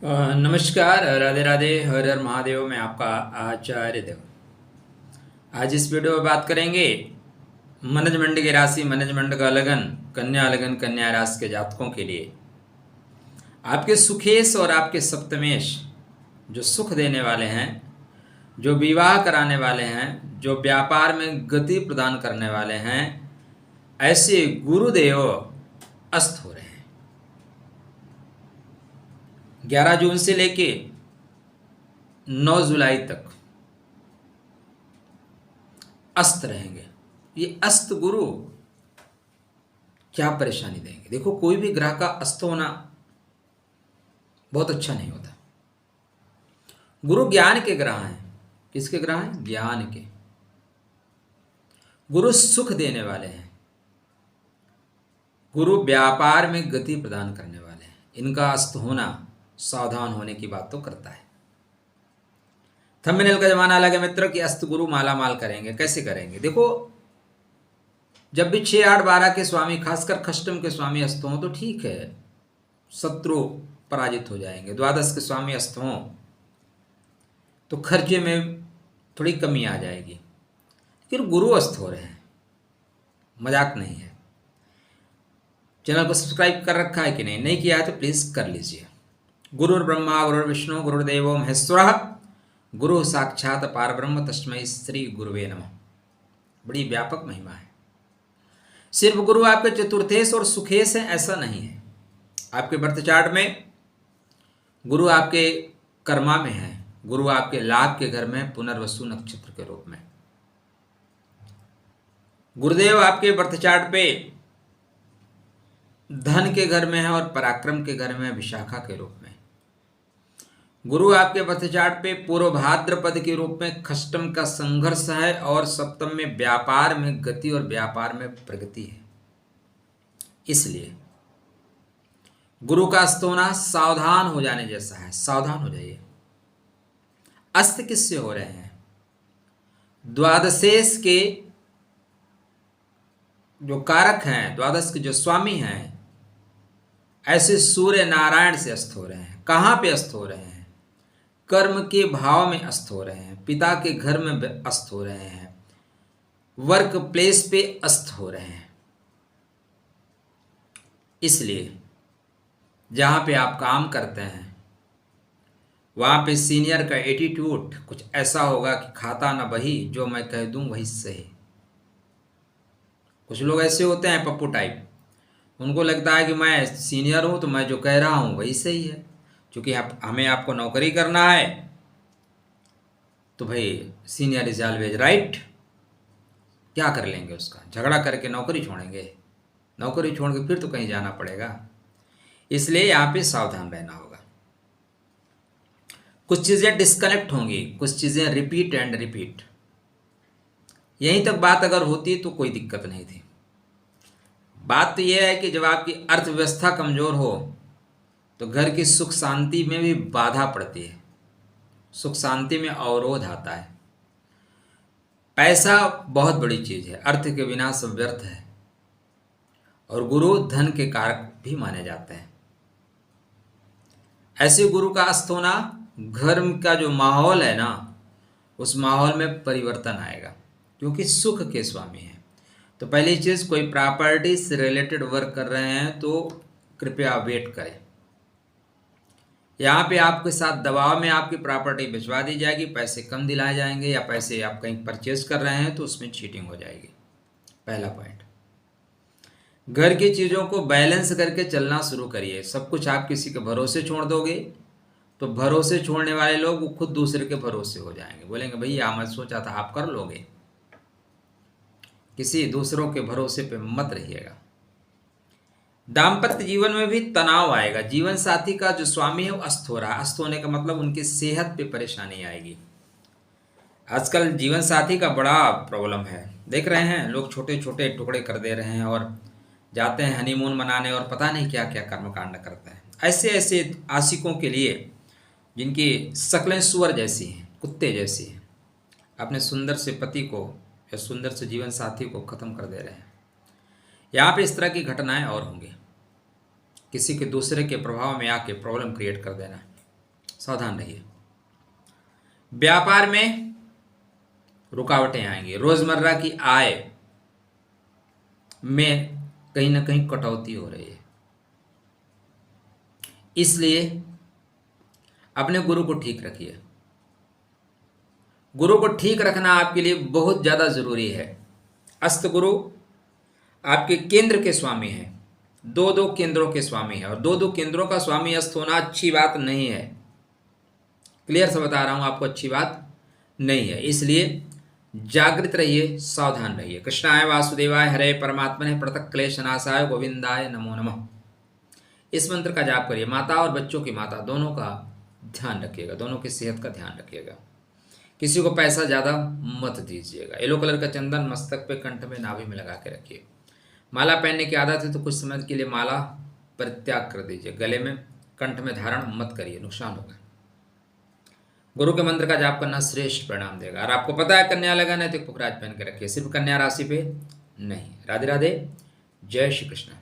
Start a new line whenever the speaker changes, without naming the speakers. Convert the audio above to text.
नमस्कार, राधे राधे, हर हर महादेव। मैं आपका आचार्य देव। आज इस वीडियो में बात करेंगे मैनेजमेंट की राशि, मैनेजमेंट का लगन कन्या राशि के जातकों के लिए आपके सुखेश और आपके सप्तमेश जो सुख देने वाले हैं, जो विवाह कराने वाले हैं, जो व्यापार में गति प्रदान करने वाले हैं, ऐसे गुरुदेव अस्त हो रहे हैं। 11 जून से लेके 9 जुलाई तक अस्त रहेंगे। ये अस्त गुरु क्या परेशानी देंगे? देखो, कोई भी ग्रह का अस्त होना बहुत अच्छा नहीं होता। गुरु ज्ञान के ग्रह हैं। किसके ग्रह हैं? ज्ञान के। गुरु सुख देने वाले हैं। गुरु व्यापार में गति प्रदान करने वाले हैं। इनका अस्त होना सावधान होने की बात तो करता है। थंबनेल का जमाना अलग है मित्र कि अस्त गुरु माला माल करेंगे। कैसे करेंगे? देखो, जब भी 6, 8, 12 के स्वामी, खासकर खष्टम के स्वामी अस्त हों तो ठीक है, शत्रु पराजित हो जाएंगे। द्वादश के स्वामी अस्त हों तो खर्चे में थोड़ी कमी आ जाएगी। लेकिन गुरु अस्त हो रहे हैं, मजाक नहीं है। चैनल को सब्सक्राइब कर रखा है कि नहीं? नहीं किया है तो प्लीज कर लीजिए। गुरुर् ब्रह्मा गुरुर्विष्णु गुरुर्देवो महेश्वरः गुरु साक्षात पारब्रह्म तस्मै श्री गुरुवे नमः। बड़ी व्यापक महिमा है। सिर्फ गुरु आपके चतुर्थेश और सुखेश हैं ऐसा नहीं है। आपके बर्थ चार्ट में गुरु आपके कर्मा में है। गुरु आपके लाभ के घर में पुनर्वसु नक्षत्र के रूप में। गुरुदेव आपके बर्थ चार्ट पे धन के घर में है और पराक्रम के घर में विशाखा के रूप में। गुरु आपके बर्थ चार्ट पे पूर्व भाद्रपद के रूप में खष्टम का संघर्ष है और सप्तम में व्यापार में गति और व्यापार में प्रगति है। इसलिए गुरु का अस्त होना सावधान हो जाने जैसा है। सावधान हो जाइए। अस्त किससे हो रहे हैं? द्वादशेश के जो कारक हैं, द्वादश के जो स्वामी हैं, ऐसे सूर्य नारायण से अस्त हो रहे हैं। कहां पे अस्त हो रहे हैं? कर्म के भाव में अस्त हो रहे हैं। पिता के घर में अस्त हो रहे हैं। वर्क प्लेस पे अस्त हो रहे हैं। इसलिए जहां पे आप काम करते हैं वहां पे सीनियर का एटीट्यूड कुछ ऐसा होगा कि खाता ना वही जो मैं कह दूं वही सही। कुछ लोग ऐसे होते हैं पप्पू टाइप। उनको लगता है कि मैं सीनियर हूं तो मैं जो कह रहा हूं वही सही है। क्योंकि हमें आपको नौकरी करना है तो भाई सीनियर इज ऑलवेज राइट। क्या कर लेंगे? उसका झगड़ा करके नौकरी छोड़ेंगे? नौकरी छोड़ के फिर तो कहीं जाना पड़ेगा। इसलिए यहाँ पे सावधान रहना होगा। कुछ चीज़ें डिस्कनेक्ट होंगी, कुछ चीज़ें रिपीट एंड रिपीट। यहीं तक बात अगर होती तो कोई दिक्कत नहीं थी। बात तो यह है कि जब आपकी अर्थव्यवस्था कमज़ोर हो तो घर की सुख शांति में भी बाधा पड़ती है। सुख शांति में अवरोध आता है। पैसा बहुत बड़ी चीज़ है। अर्थ के बिना सब व्यर्थ है। और गुरु धन के कारक भी माने जाते हैं। ऐसे गुरु का अस्त होना, घर का जो माहौल है ना, उस माहौल में परिवर्तन आएगा। क्योंकि सुख के स्वामी हैं। तो पहली चीज़, कोई प्रॉपर्टी से रिलेटेड वर्क कर रहे हैं तो कृपया वेट करें। यहाँ पे आपके साथ दबाव में आपकी प्रॉपर्टी भिजवा दी जाएगी, पैसे कम दिलाए जाएंगे, या पैसे आप कहीं परचेज कर रहे हैं तो उसमें चीटिंग हो जाएगी। पहला पॉइंट। घर की चीज़ों को बैलेंस करके चलना शुरू करिए। सब कुछ आप किसी के भरोसे छोड़ दोगे तो भरोसे छोड़ने वाले लोग वो खुद दूसरे के भरोसे हो जाएंगे। बोलेंगे भैया मैं सोचा था, आप कर लोगे। किसी दूसरों के भरोसे पे मत रहिएगा। दाम्पत्य जीवन में भी तनाव आएगा। जीवन साथी का जो स्वामी है वो अस्त हो रहा है। अस्त होने का मतलब उनकी सेहत पे परेशानी आएगी। आजकल जीवन साथी का बड़ा प्रॉब्लम है। देख रहे हैं लोग छोटे छोटे टुकड़े कर दे रहे हैं और जाते हैं हनीमून मनाने और पता नहीं क्या क्या कर्मकांड करते हैं। ऐसे ऐसे आशिकों के लिए जिनकी शक्लें सुअर जैसी हैं, कुत्ते जैसी हैं, अपने सुंदर से पति को या सुंदर से जीवन साथी को ख़त्म कर दे रहे हैं। यहाँ पे इस तरह की घटनाएं और होंगी। किसी के दूसरे के प्रभाव में आके प्रॉब्लम क्रिएट कर देना। सावधान रहिए। व्यापार में रुकावटें आएंगी। रोजमर्रा की आय में कहीं ना कहीं कटौती हो रही है, इसलिए अपने गुरु को ठीक रखिए। गुरु को ठीक रखना आपके लिए बहुत ज़्यादा जरूरी है। अस्त गुरु आपके केंद्र के स्वामी हैं, दो दो केंद्रों के स्वामी हैं, और दो दो केंद्रों का स्वामी अस्त होना अच्छी बात नहीं है। क्लियर से बता रहा हूं आपको, अच्छी बात नहीं है। इसलिए जागृत रहिए, सावधान रहिए। कृष्णाय वासुदेवाय हरे परमात्मने प्रणतः क्लेशनाशाय गोविंदाय नमो नमः। इस मंत्र का जाप करिए। माता और बच्चों की माता दोनों का ध्यान रखिएगा, दोनों की सेहत का ध्यान रखिएगा। किसी को पैसा ज़्यादा मत दीजिएगा। येलो कलर का चंदन मस्तक पे, कंठ में, नाभि में लगा के रखिए। माला पहनने की आदत है तो कुछ समय के लिए माला परित्याग कर दीजिए। गले में, कंठ में धारण मत करिए, नुकसान होगा। गुरु के मंत्र का जाप करना श्रेष्ठ परिणाम देगा। और आपको पता है कन्या लगन है तो पुखराज पहन के रखिए, सिर्फ कन्या राशि पे नहीं। राधे राधे, जय श्री कृष्ण।